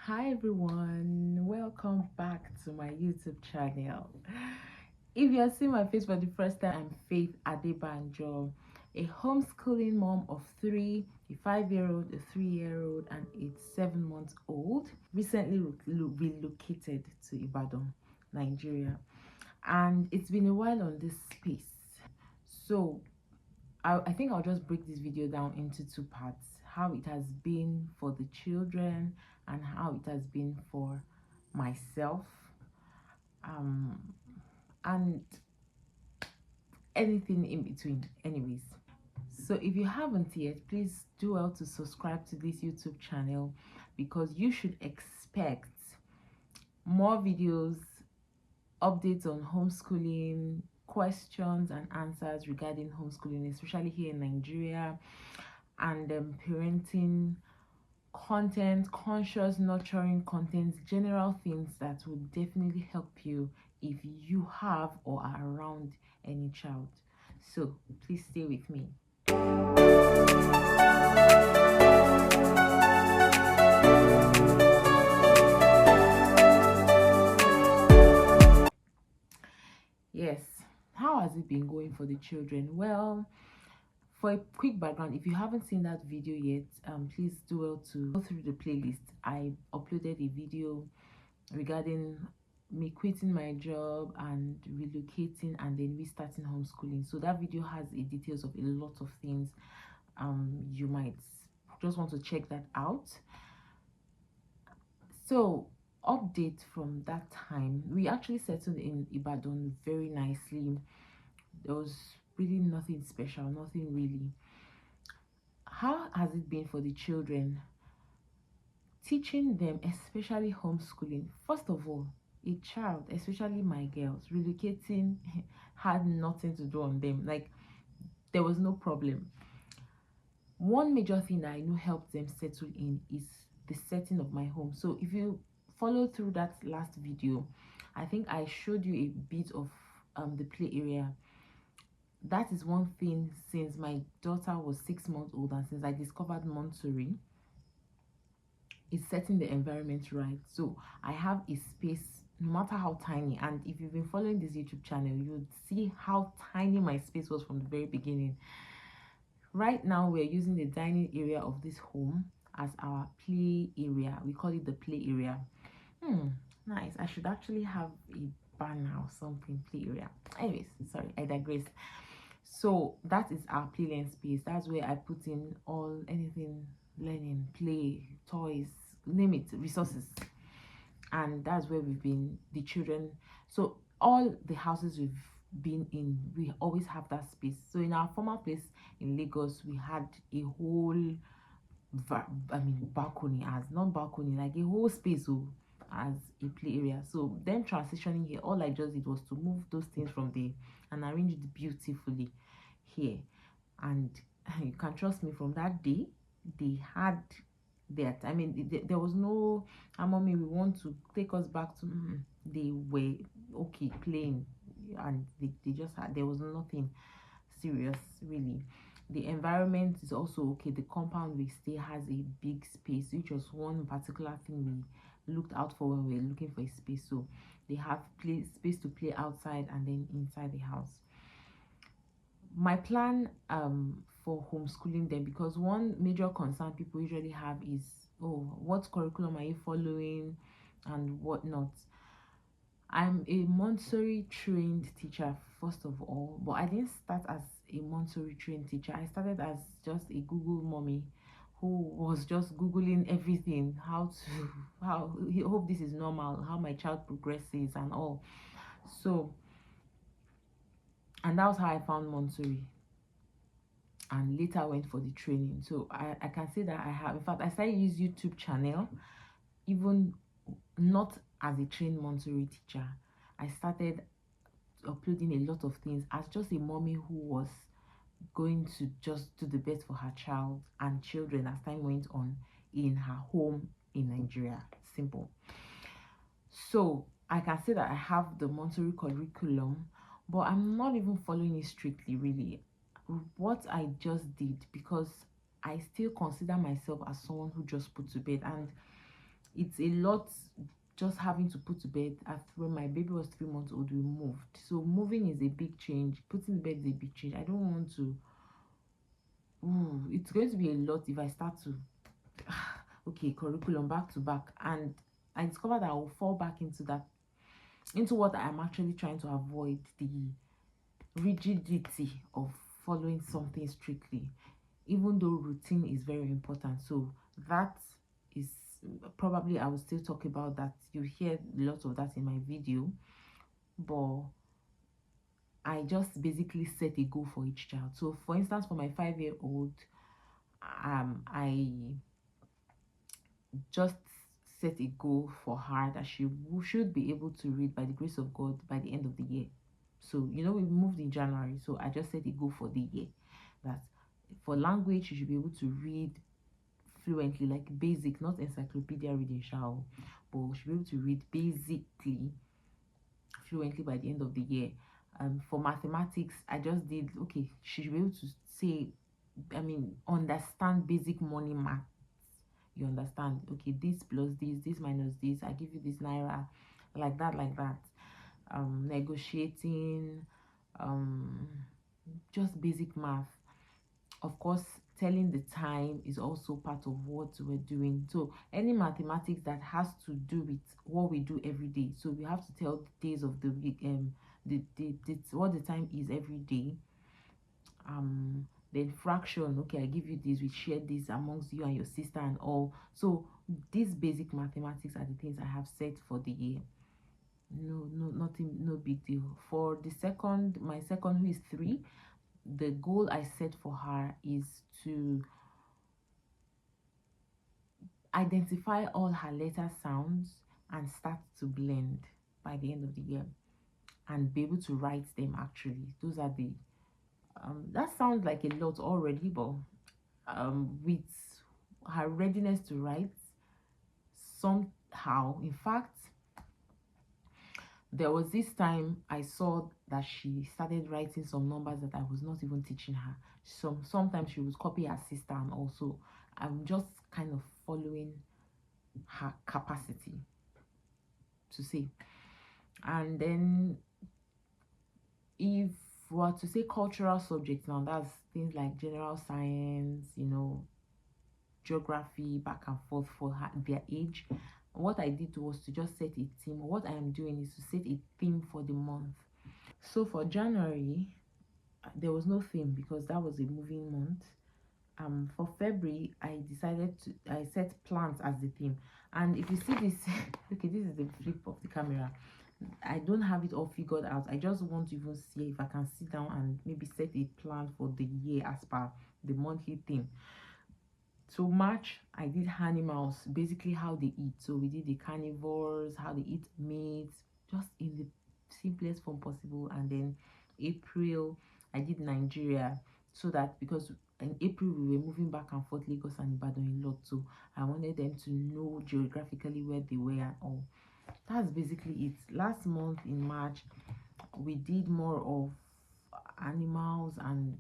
Hi everyone, welcome back to my YouTube channel. If you're seeing my face for the first time, I'm Faith Adebanjo, a homeschooling mom of three, a 5-year-old, a 3-year-old, and a 7-month-old. Recently relocated to Ibadan, Nigeria, and it's been a while on this space. So I think I'll just break this video down into two parts: how it has been for the children and how it has been for myself, um and anything in between. Anyways, so if you haven't yet, please do well to subscribe to this YouTube channel, because you should expect more videos, updates on homeschooling, questions and answers regarding homeschooling, especially here in Nigeria, and parenting content, conscious nurturing content, general things that will definitely help you if you have or are around any child. So please stay with me. Yes, how has it been going for the children? Well, for a quick background, if you haven't seen that video yet, please do well to go through the playlist. I uploaded a video regarding me quitting my job and relocating and then restarting homeschooling. So that video has a details of a lot of things. You might just want to check that out. So update from that time, we actually settled in Ibadan very nicely. There was really nothing special, nothing really. How has it been for the children? Teaching them, especially homeschooling. First of all, a child, especially my girls, relocating had nothing to do on them. Like, there was no problem. One major thing that I know helped them settle in is the setting of my home. So if you follow through that last video, I think I showed you a bit of the play area. That is one thing. Since my daughter was 6 months old and since I discovered Montessori, is setting the environment right. So I have a space, no matter how tiny, and if you've been following this YouTube channel, you'll see how tiny my space was from the very beginning. Right now we're using the dining area of this home as our play area. We call it the play area. Nice. I should actually have a banner or something. Play area. Anyways, sorry, I digress. So that is our playland space. That's where I put in all anything learning, play, toys, name it, resources. And that's where we've been, the children. So all the houses we've been in, we always have that space. So in our former place in Lagos, we had a whole balcony, as not balcony, like a whole space as a play area. So then transitioning here, all I just did was to move those things from there and arrange it beautifully here. And you can trust me, from that day they had that. I mean, there was no mommy, we want to take us back to they were okay playing, and they just had, there was nothing serious really. The environment is also okay. The compound we stay has a big space, which was one particular thing we looked out for when we were looking for a space. So they have space to play outside and then inside the house. My plan for homeschooling them, because one major concern people usually have is, oh, what curriculum are you following and whatnot. I'm a Montessori trained teacher, first of all, but I didn't start as a Montessori trained teacher. I started as just a Google mommy who was just Googling everything, how to, how, I hope this is normal, how my child progresses and all. So, and that was how I found Montessori, and later went for the training. So I can say that I have, in fact, I started use YouTube channel even not as a trained Montessori teacher. I started uploading a lot of things as just a mommy who was going to just do the best for her child and children as time went on in her home in Nigeria. Simple. So I can say that I have the Montessori curriculum, but I'm not even following it strictly really. What I just did, because I still consider myself as someone who just put to bed, and it's a lot just having to put to bed. After when my baby was 3 months old, we moved. So moving is a big change. Putting the bed is a big change. I don't want to. Ooh, it's going to be a lot if I start to. Okay, curriculum back to back, and I discovered I will fall back into that, into what I'm actually trying to avoid, the rigidity of following something strictly, even though routine is very important. So that is probably, I will still talk about that. You hear a lot of that in my video, but I just basically set a goal for each child. So for instance, for my 5 year old, I just set a goal for her that she should be able to read by the grace of God by the end of the year. So we moved in January, so I just set a goal for the year that for language she should be able to read fluently, like basic, not encyclopedia reading, shall, but she should be able to read basically fluently by the end of the year. For mathematics, I just did, okay, she should be able to say, understand basic money math. You understand, okay, this plus this minus this, I give you this naira, like that, like that. Negotiating, um just basic math. Of course, telling the time is also part of what we're doing. So any mathematics that has to do with what we do every day, so we have to tell the days of the week, what the time is every day. Then fraction, okay, I give you this, we share this amongst you and your sister and all. So these basic mathematics are the things I have set for the year. No, nothing, no big deal. For the second, my second, who is 3, the goal I set for her is to identify all her letter sounds and start to blend by the end of the year, and be able to write them. Actually, those are the that sounds like a lot already, but with her readiness to write, somehow, in fact, there was this time I saw that she started writing some numbers that I was not even teaching her. Sometimes she would copy her sister, and also I'm just kind of following her capacity to say. And then, if we were to say cultural subjects, now that's things like general science, geography, back and forth for her, their age. What I did was to just set a theme. What I am doing is to set a theme for the month. So for January, there was no theme because that was a moving month. For February, I set plants as the theme. And if you see this, okay, this is the flip of the camera. I don't have it all figured out. I just want to even see if I can sit down and maybe set a plan for the year as per the monthly theme. So March, I did animals, basically how they eat. So we did the carnivores, how they eat meat, just in the simplest form possible. And then April, I did Nigeria, so that because in April we were moving back and forth Lagos and Ibadan a lot, so I wanted them to know geographically where they were and all. That's basically it. Last month in March, we did more of animals and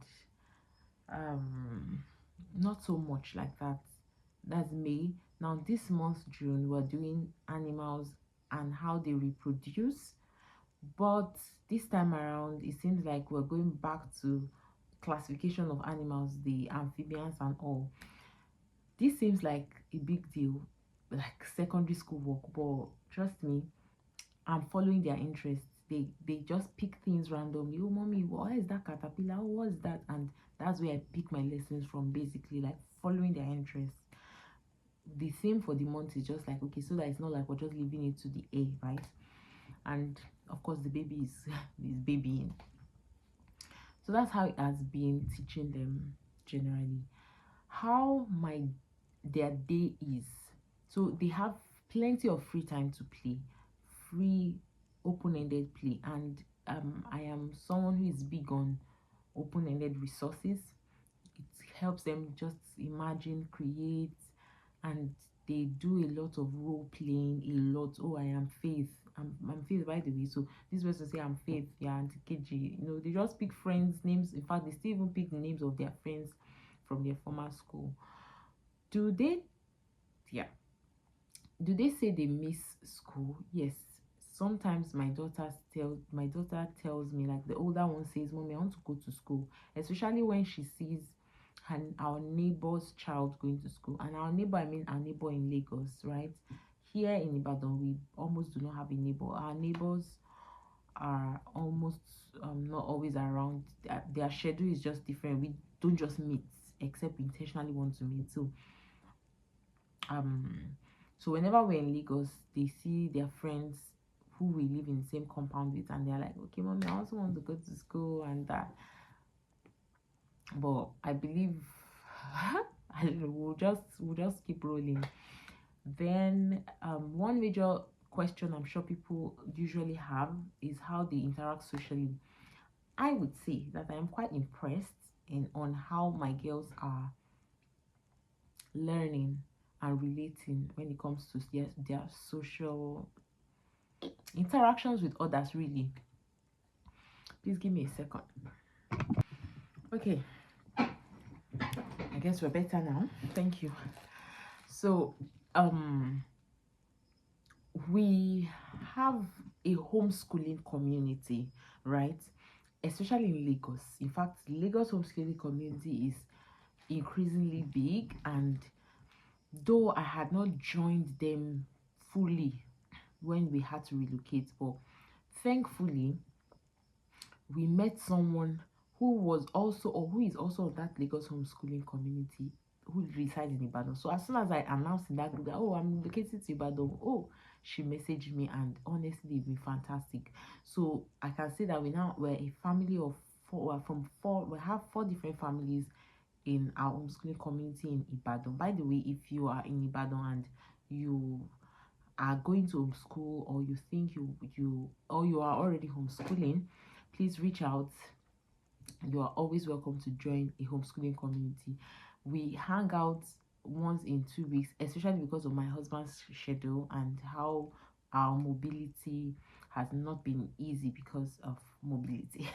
um not so much like that. That's May. Now this month June, we're doing animals and how they reproduce, but this time around it seems like we're going back to classification of animals, the amphibians and all. This seems like a big deal, like secondary school work, but trust me, I'm following their interests. They just pick things randomly. Oh mommy, what is that caterpillar? Oh, what's that? And that's where I pick my lessons from, basically, like following their interests. The same for the month is just like, okay, so that it's not like we're just leaving it to the A, right? And of course the baby is is babying. So that's how it has been teaching them generally. How my their day is. So they have plenty of free time to play, free open-ended play, and I am someone who is big on open-ended resources. It helps them just imagine, create, and they do a lot of role playing, a lot. Oh, I am Faith. I'm Faith, by the way. So this person say I'm Faith, yeah, Auntie KG. They just pick friends' names. In fact, they still even pick the names of their friends from their former school. Do they? Yeah. Do they say they miss school? Yes. Sometimes my daughter tells me, like the older one says, "Mommy, I want to go to school," especially when she sees our neighbor's child going to school. And our neighbor, I mean our neighbor in Lagos, right? Here in Ibadan, we almost do not have a neighbor. Our neighbors are almost not always around. Their schedule is just different. We don't just meet except we intentionally want to meet. Um so whenever we're in Lagos, they see their friends who we live in the same compound with, and they're like, "Okay, mommy, I also want to go to school," and that. But I believe I don't know, we'll just keep rolling. Then one major question I'm sure people usually have is how they interact socially. I would say that I am quite impressed in on how my girls are learning and relating when it comes to their social interactions with others, really. Please give me a second. Okay, I guess we're better now. Thank you. So we have a homeschooling community, right? Especially in Lagos. In fact, Lagos homeschooling community is increasingly big, and though I had not joined them fully when we had to relocate, but thankfully we met someone who was also, or who is also of that Lagos homeschooling community, who resides in Ibadan. So as soon as I announced in that group that, "Oh, I'm located to Ibadan," oh, she messaged me, and honestly, it's been fantastic. So I can say that we're a family of four. We're from four. We have four different families in our homeschooling community in Ibadan. By the way, if you are in Ibadan and you are going to homeschool, or you think you are already homeschooling, please reach out. You are always welcome to join a homeschooling community. We hang out once in 2 weeks, especially because of my husband's schedule and how our mobility has not been easy because of mobility.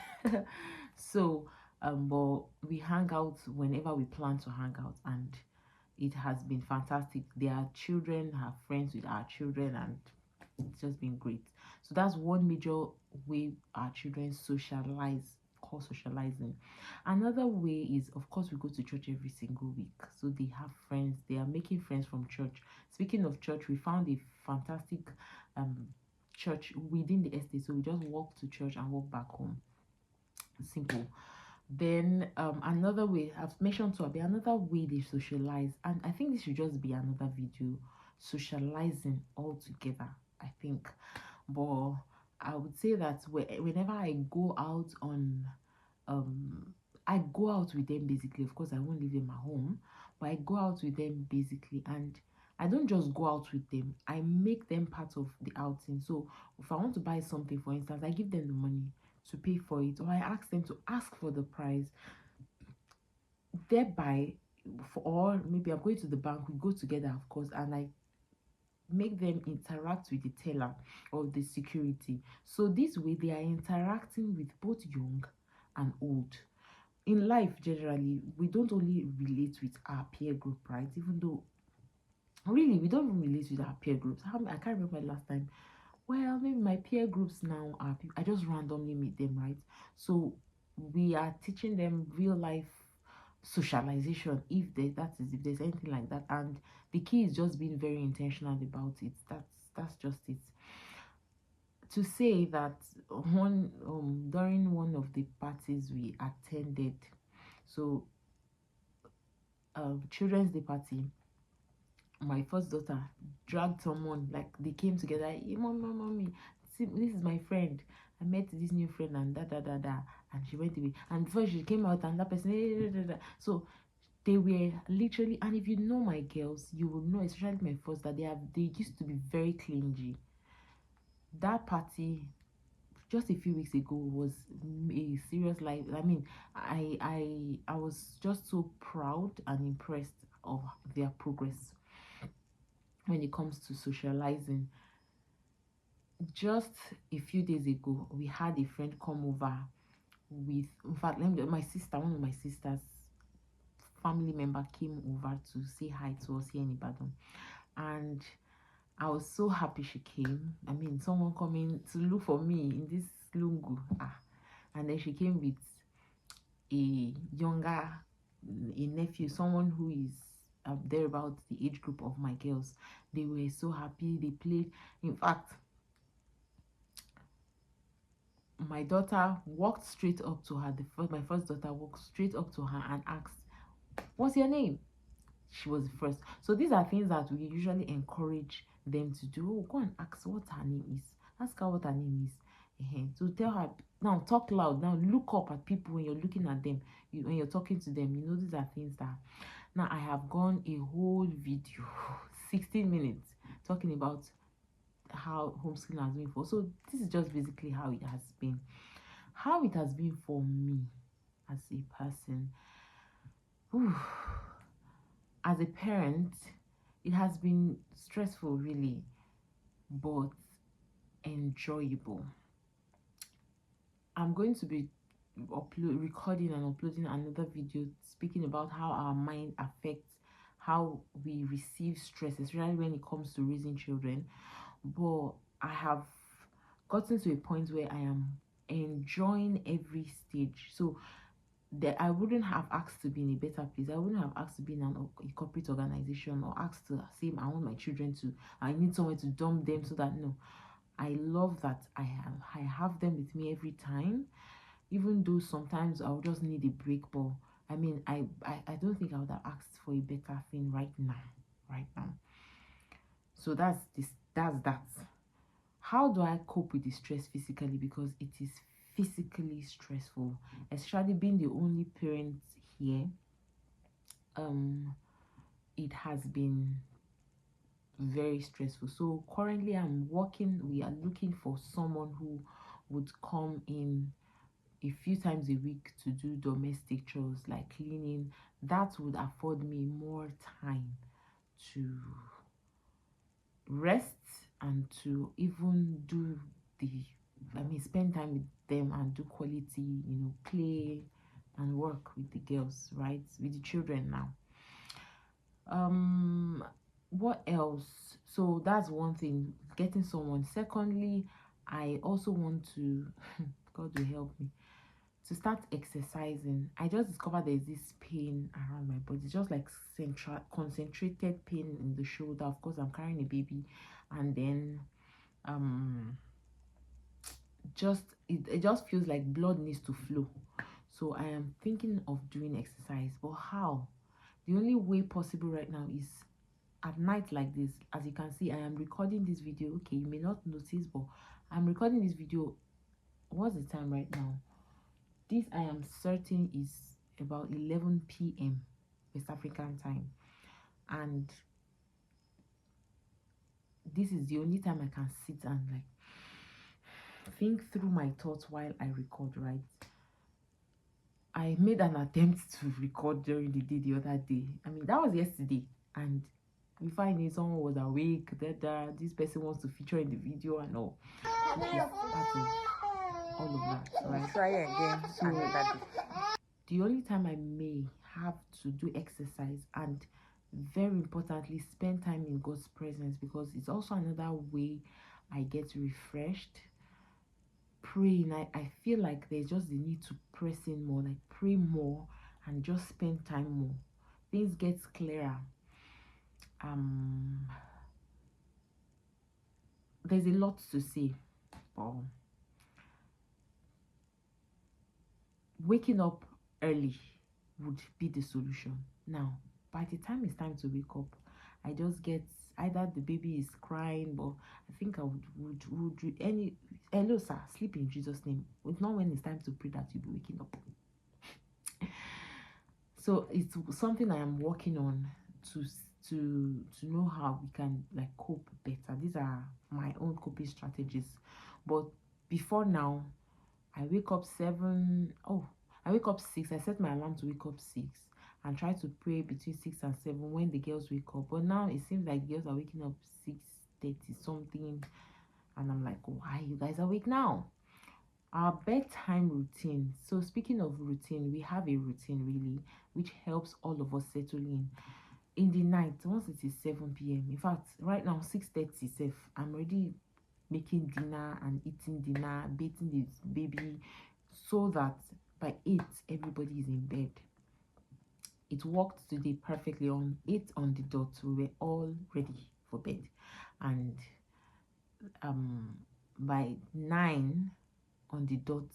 So but we hang out whenever we plan to hang out, and it has been fantastic. Their children have friends with our children, and it's just been great. So that's one major way our children socialize, called socializing. Another way is, of course, we go to church every single week. So they have friends, they are making friends from church. Speaking of church, we found a fantastic um church within the estate. So we just walk to church and walk back home. Simple. Then another way I've mentioned to be another way they socialize, and I think this should just be another video, socializing all together, I think. But I would say that whenever I go out on I go out with them basically. Of course, I won't leave them at home, but I go out with them basically, and I don't just go out with them, I make them part of the outing. So if I want to buy something, for instance, I give them the money to pay for it, or I ask them to ask for the price, thereby or maybe I'm going to the bank, we go together, of course, and I make them interact with the teller or the security. So this way they are interacting with both young and old. In life generally, we don't only relate with our peer group, right? Even though really we don't even relate with our peer groups. I can't remember the last time. Well, maybe my peer groups now are I just randomly meet them, right? So we are teaching them real life socialization, if there's anything like that. And the key is just being very intentional about it. That's just it. To say that one during one of the parties we attended, so children's day party, my first daughter dragged someone, like they came together. "Hey, mommy, see, this is my friend. I met this new friend and da da da da," and she went away. And before she came out, and that person, "Hey, da, da, da." So they were literally, and if you know my girls, you will know, especially my first, that they used to be very clingy. That party just a few weeks ago was a serious life. I mean, I was just so proud and impressed of their progress when it comes to socializing. Just a few days ago, we had a friend come over with, in fact, my sister, one of my sisters' family member came over to say hi to us here in Ibadan. And I was so happy she came. I mean, someone coming to look for me in this lungu. And then she came with a younger, a nephew, someone who is there about the age group of my girls. They were so happy. They played. In fact, my daughter walked straight up to her. My first daughter walked straight up to her and asked, "What's your name?" She was the first. So these are things that we usually encourage them to do. Oh, go and ask what her name is. Ask her what her name is. So tell her, now talk loud. Now look up at people when you're looking at them. When you're talking to them, these are things that. Now I have gone a whole video, 16 minutes, talking about how homeschooling has been for. So this is just basically how it has been. How it has been for me as a person. Whew. As a parent, it has been stressful, really, but enjoyable. I'm going to be recording and uploading another video speaking about how our mind affects how we receive stress, especially when it comes to raising children. But I have gotten to a point where I am enjoying every stage. So that I wouldn't have asked to be in a better place. I wouldn't have asked to be in a corporate organization or asked to say I want my children to. I need somewhere to dump them so that no. I love that I have them with me every time, even though sometimes I'll just need a break. But I mean, I don't think I would have asked for a better thing right now. Right now. So that's this. That's that. How do I cope with the stress physically? Because it is physically stressful, especially being the only parent here. It has been very stressful. So currently I'm working. We are looking for someone who would come in a few times a week to do domestic chores like cleaning. That would afford me more time to rest and to even do spend time with them and do quality, play and work with the girls, right? With the children now. What else? So that's one thing, getting someone. Secondly, I also want to God will help me to start exercising. I just discovered there's this pain around my body. It's just like concentrated pain in the shoulder. Of course, I'm carrying a baby, and then it just feels like blood needs to flow. So I am thinking of doing exercise, but how? The only way possible right now is at night like this. As you can see, I am recording this video. Okay, you may not notice, but I'm recording this video. What's the time right now? This I am certain is about 11 p.m. West African time, and this is the only time I can sit and think through my thoughts while I record, right? I made an attempt to record during the day the other day. I mean, that was yesterday, and before I knew, someone was awake, that this person wants to feature in the video and all. Which is part of all of that, right? Try again. So the only time I may have to do exercise and very importantly spend time in God's presence, because it's also another way I get refreshed. Praying, I feel like there's just the need to press in more, like pray more and just spend time more. Things get clearer. There's a lot to say, but waking up early would be the solution. Now, by the time it's time to wake up, I just get either the baby is crying, but I think I would do any hello sir, sleep in Jesus' name. It's not when it's time to pray that you'll be waking up. So it's something I am working on to know how we can cope better. These are my own coping strategies. But before now, I wake up 7. Oh, I wake up 6. I set my alarm to wake up 6 and try to pray between 6 and 7 when the girls wake up. But now it seems like the girls are waking up 6:30 something, and I'm like, why you guys awake now? Our bedtime routine. So speaking of routine, we have a routine really which helps all of us settle in. in the night, once it is 7 p.m. In fact, right now 6:30 safe, I'm already making dinner and eating dinner, bathing this baby, so that by 8 everybody is in bed. It worked today perfectly. On 8 on the dot, we were all ready for bed. And um by 9 on the dot,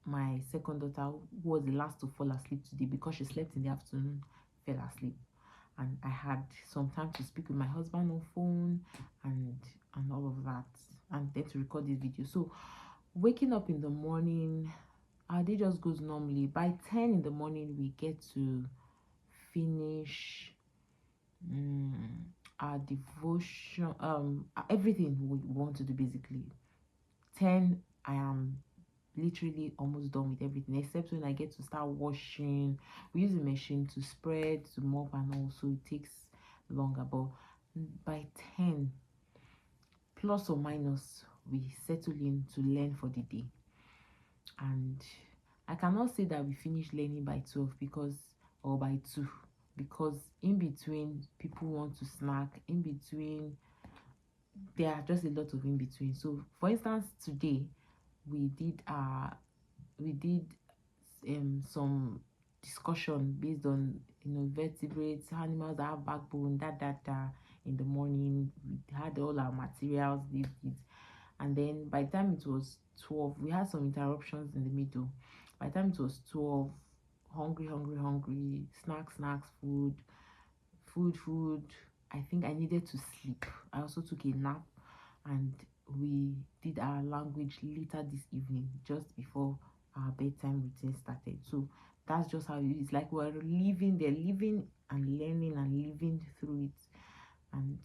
my second daughter, who was the last to fall asleep today because she slept in the afternoon, fell asleep. And I had some time to speak with my husband on phone, and all of that, and then to record this video. So waking up in the morning, our day just goes normally. By 10 in the morning, we get to finish our devotion, everything we want to do basically. 10, I am literally almost done with everything, except when I get to start washing. We use a machine to spread, to mop, and also it takes longer. But by 10 plus or minus, we settle in to learn for the day. And I cannot say that we finish learning by 12 because, or by 2, because in between people want to snack, in between there are just a lot of in between. So for instance, today we did some discussion based on, vertebrates, animals that have backbone, in the morning. We had all our materials, and then by the time it was 12, we had some interruptions in the middle. By the time it was 12, hungry, snacks, food. I think I needed to sleep. I also took a nap, and we did our language later this evening, just before our bedtime routine started. So that's just how it is. Like we're living and learning and living through it, and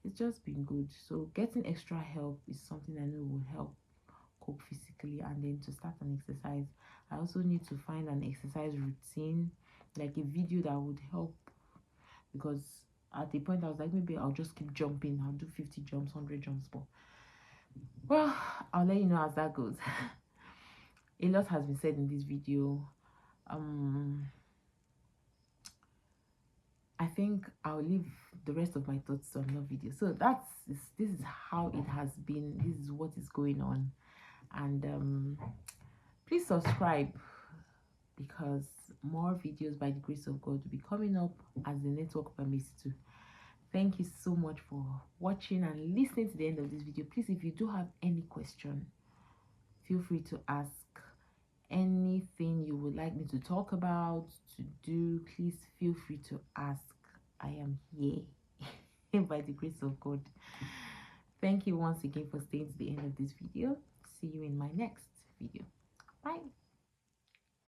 it's just been good. So getting extra help is something I know will help cope physically. And then to start an exercise, I also need to find an exercise routine, like a video that would help, because at the point I was like, maybe I'll just keep jumping. I'll do 50 jumps, 100 jumps, but well, I'll let you know as that goes. A lot has been said in this video. I think I'll leave the rest of my thoughts to another video. So this is how it has been. This is what is going on. And please subscribe, because more videos by the grace of God will be coming up as the network permits to. Thank you so much for watching and listening to the end of this video. Please, if you do have any question, feel free to ask. Anything you would like me to talk about, to do, please feel free to ask. I am here by the grace of God. Thank you once again for staying to the end of this video. See you in my next video. Bye.